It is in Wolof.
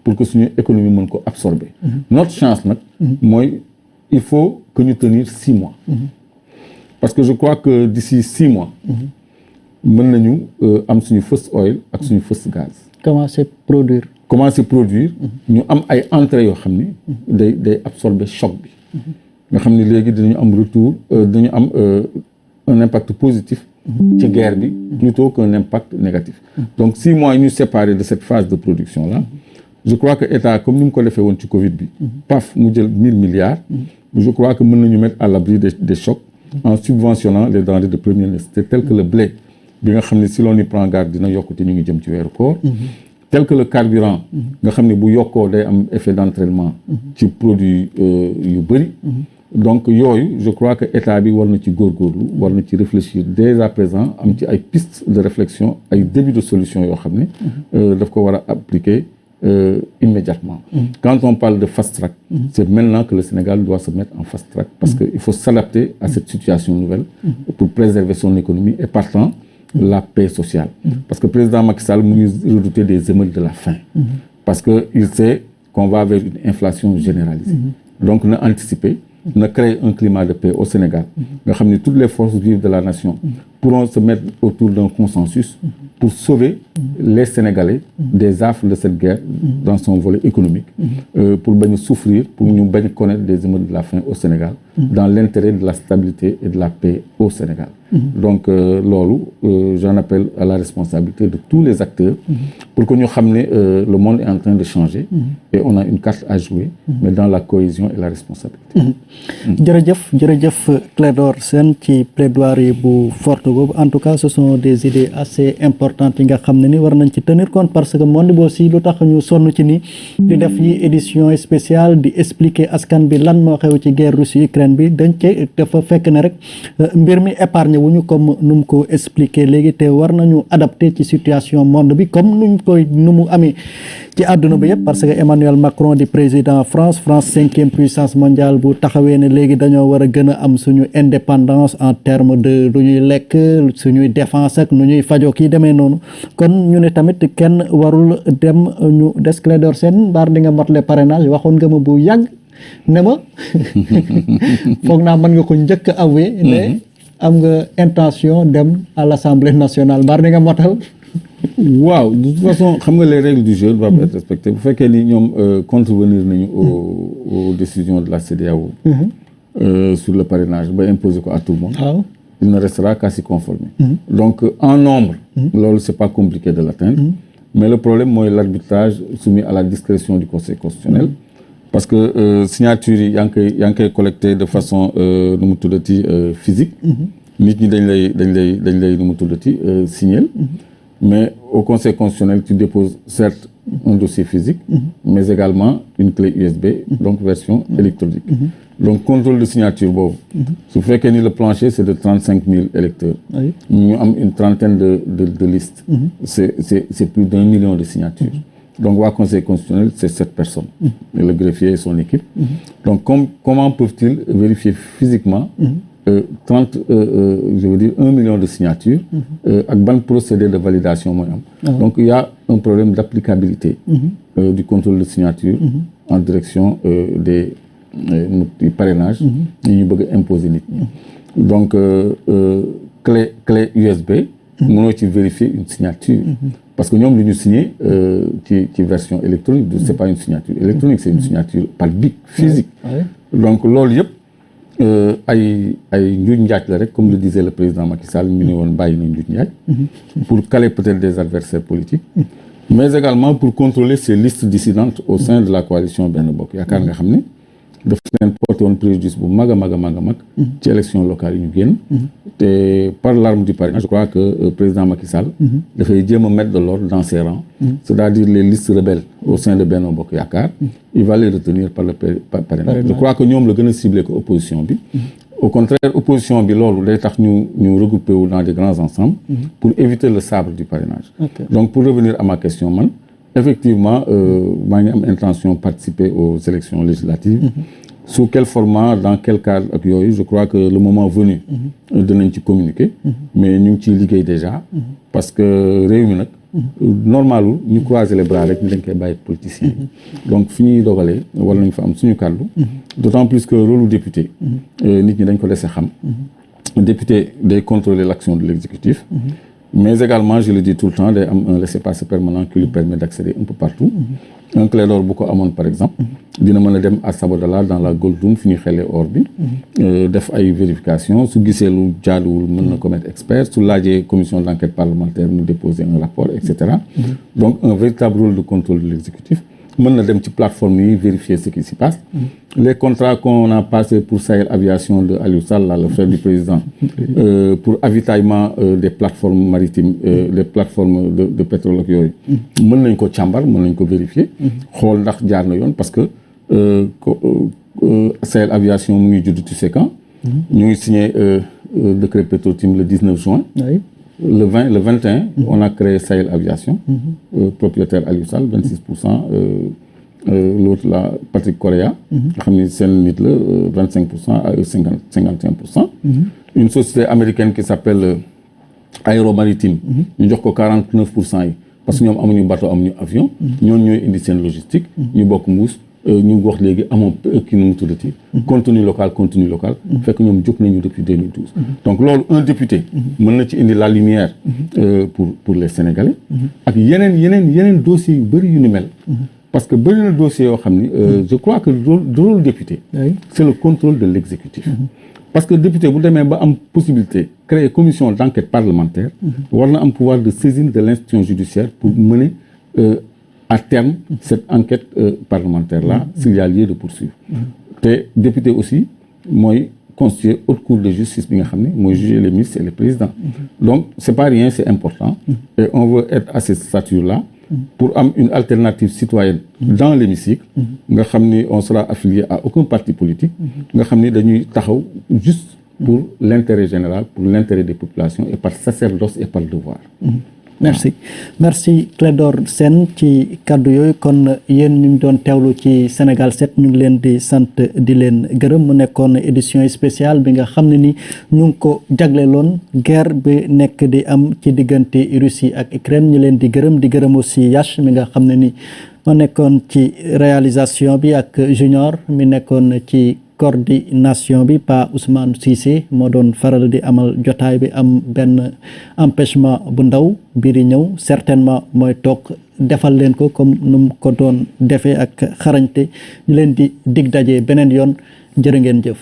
pour que suñu économie mën ko absorber. Notre chance nag mooy il faut que ñu tenir 6 mois. Parce que je crois que d'ici 6 mois mën nañu am suñu first oil ak suñu first gaz. commencer produire ñu am ay entrées yoo xam ni day absorber choc bi nga xam ni léegi dinañu am retour dinañu am un impact positif ci guerre bi plutôt qu'un impact négatif. Donc 6 mois yi ñu séparés de cette phase de production là je crois que État comme ni mu ko defee woon ci Covid bi paf mu jël 1000 milliards je crois que mën nañu mettre à l'abri des chocs en subventionnant les denrées de première nécessité tels que le blé bi nga xam ne si l'on y prend garde dina yokkute ñu ngi jëm ci weeru koor tel que le carburant nga xam ne bu yokkoo day am effet d'entraînement ci produit yu bëri donc yooyu je crois que état bi war na ci góorgóorlu war na ci réfléchir dès à présent am ci ay pistes de réflexion ay début de solution yoo xam ne daf ko war a appliquer immédiatement. Quand on parle de fast track, c'est maintenant que le Sénégal doit se mettre en fast track parce qu'il faut s'adapter à cette situation nouvelle pour préserver son économie et partant la paix sociale. Parce que le président Macky Sall mu ngi redouter des émeutes de la faim. Parce qu'il sait qu'on va vers une inflation généralisée. Donc na anticiper, na créer un climat de paix au Sénégal. Nga xam ne toutes les forces vives de la nation pourront se mettre autour d'un consensus pour sauver les Sénégalais des affres de cette guerre dans son volet économique, pour bañ a souffrir, pour ñu bañ connaître des émeutes de la faim au Sénégal, dans l'intérêt de la stabilité et de la paix au Sénégal. Donc loolu j'en appelle à la responsabilité de tous les acteurs pour que ñu xam ne le monde est en train de changer et on a une carte à jouer, mais dans la cohésion et la responsabilité. jërëjëf Clédor Sène ci plaidoirie bu forte boobu en tout cas ce sont des idées assez importantes yi nga xam ne ni war nañ ci tenir compte parce que monde bi aussi lu tax ñu sonn ci ni di def yi édition spéciale di expliquer askan bi lan moo xew ci guerre Russie-Ukraine bi dañ ci dafa fekk ne rek mbir mi épargne wuñu comme nu mu ko expliquer léegi te war nañu adapter ci situation monde bi comme nu mu amee ci àdduna bi yëpp parce que Emmanuel Macron di président France 5e puissance mondiale bu taxawee ne léegi dañoo war a gën a am suñu indépendance en terme de lu ñuy lekk suñuy défense ak nu ñuy fajoo kii demee noonu kon ñu ne tamit kenn warul dem ñu des Clédor Sène mbaar di nga matale parrainage waxoon nga ma bu yàgg ne ma foog naa mën nga ko njëkk a avoué ne am nga intention dem à l'Assemblée nationale mbaar di nga matal. waaw de toute façon xam nga les règles du jeu doivent être respectées bu fekkee ni ñoom contrevenir nañu aux décisions de la CEDEAO sur le parrainage ba imposer ko à tout le monde. Il ne restera qu'à s'y conformer. Donc en nombre loolu c'est pas compliqué de l'atteindre mais le problème mooy l'arbitrage soumis à la discrétion du Conseil constitutionnel parce que signature yi yaa ngi koy collecté de façon nu mu tuddati physique nit ñi dañ lay nu mu tuddati signer mais au Conseil constitutionnel tu déposes certes un dossier physique mais également une clé USB donc version électronique donc contrôle de signature boobu su fekkee ni le plancher c'est de 35 000 électeurs ñu am une trentaine de listes c'est plus d'1 million de signatures donc waa Conseil constitutionnel c'est 7 personnes et le greffier et son équipe donc comment peuvent-ils vérifier physiquement 1 million de signatures ak ban procédé de validation mooy am donc il y a un problème d'applicabilité du contrôle de signature en direction des parrainages yi ñu bëgg a imposer nit ñi donc clé USB mënoo ci vérifier une signature parce que ñoom lu ñu signé ci version électronique c'est pas une signature électronique c'est une signature par bic physique donc loolu yëpp ay njuuj njaaj la rek comme le disait le président Macky Sall ñu ne woon bàyyi na njuuj njaaj pour caler peut-être des adversaires politiques mais également pour contrôler ces listes dissidentes au sein de la coalition Benno Bokk Yaakaar nga xam ne daf leen porté woon préjudice bu mag a mag ci élection locale yi ñu génn te par l'arme du parrainage je crois que président Macky Sall dafay jéem a mettre de l'ordre dans ses rangs c'est-à-dire les listes rebelles au sein de Benno Bokk Yaakaar il va les retenir par le parrainage je crois que ñoom la gën a ciblé ko opposition bi au contraire opposition bi loolu day tax ñu regrouper wu dans des grands ensembles pour éviter le sabre du parrainage donc pour revenir à ma question man effectivement maa ngi am intention participer aux élections législatives sous quel format dans quel cadre ak yooyu je crois que le moment venu dinañ ci communiquer mais ñu ngi ciy liggéey déjà parce que réew mi nag normalul ñu croiser les bras rek ñu dañ koy bàyyi politiciens yi donc fi ñuy dogalee war nañ fa am suñu kàddu d'autant plus que rôle député nit ñi dañ ko dese xam député day contrôler l'action de l'exécutif mais également je le dis tout le temps day am un laissez-passer permanent qui lui permet d'accéder un peu partout un Clédor bu ko amoon par exemple dina mën a dem à Sabodala dans la Goldoum fi ñuy xelee or bi def ay vérification su gisee lu jaaduwul mën na ko mettre expert su laajee commission d'enquête parlementaire mu déposer un rapport et cetera donc un véritable rôle de contrôle de l'exécutif mën na dem ci plateforme yi vérifier ce qui s'y passe les contrats qu'on a passés pour Sahel Aviation de Aliou Sall là, le frère du président pour avitaillement des plateformes maritimes des plateformes de pétrole ak yooyu mën nañ ko càmbar mën nañ ko vérifier xool ndax jaar na yoon parce que Sahel Aviation mu ngi judd tu sais quand ñu ngi signé décret Petro-Tim le 19 juin le 21 on a créé Sahel Aviation propriétaire Aliou Sall 26% l'autre là Patrick Correa nga xam ni seen nit la 25% à eux 51%. Une société américaine qui s'appelle Aéro Maritime ñu jox ko 49% yi parce que ñoom amuñu bateau amuñu avion ñooñu ñooy indi seen logistique ñu bokk mbuus ñu wax léegi amoon kii nu mu tuddati contenu local fekk ñoom jóg nañu depuis 2012 donc loolu un député mën na ci indi la lumière pour les Sénégalais ak yeneen dossiers yu bëri yu ni mel parce que bëri na dossiers yoo xam ni je crois que le rôle député c'est le contrôle de l'exécutif parce que député bu demee ba am possibilité créer commission d'enquête parlementaire war na am pouvoir de saisine de l'institution judiciaire pour mener à terme cette enquête parlementaire-là s'il y a lieu de poursuivre te député aussi mooy constituer haute cour de justice bi nga xam ne mooy juger les ministres et les présidents donc c'est pas rien c'est important et on veut être à cette stature-là pour am une alternative citoyenne dans l'hémicycle nga xam ni on sera affilié à aucun parti politique nga xam ni dañuy taxaw juste pour l'intérêt général pour l'intérêt des populations et par sacerdoce et par devoir merci Clédor Sène ci kaddu yooyu kon yéen ñu ngi doon teewlu ci Sénégal 7 ñu ngi leen di sant di leen gërëm mu nekkoon édition spéciale bi nga xam ne ni ñu ngi ko jagleeloon guerre bi nekk di am ci diggante Russie ak Ukraine ñu leen di gërëm aussi Yash mi nga xam ne ni moo nekkoon ci réalisation bi ak Junior mi nekkoon ci coordination bi Pa Ousmane Cissé moo doon faral di amal jotaay bi am benn empêchement bu ndaw bi di ñëw certainement mooy toog defal leen ko comme nu mu ko doon defee ak xarañte ñu leen di dig daje beneen yoon jërë ngeen jëf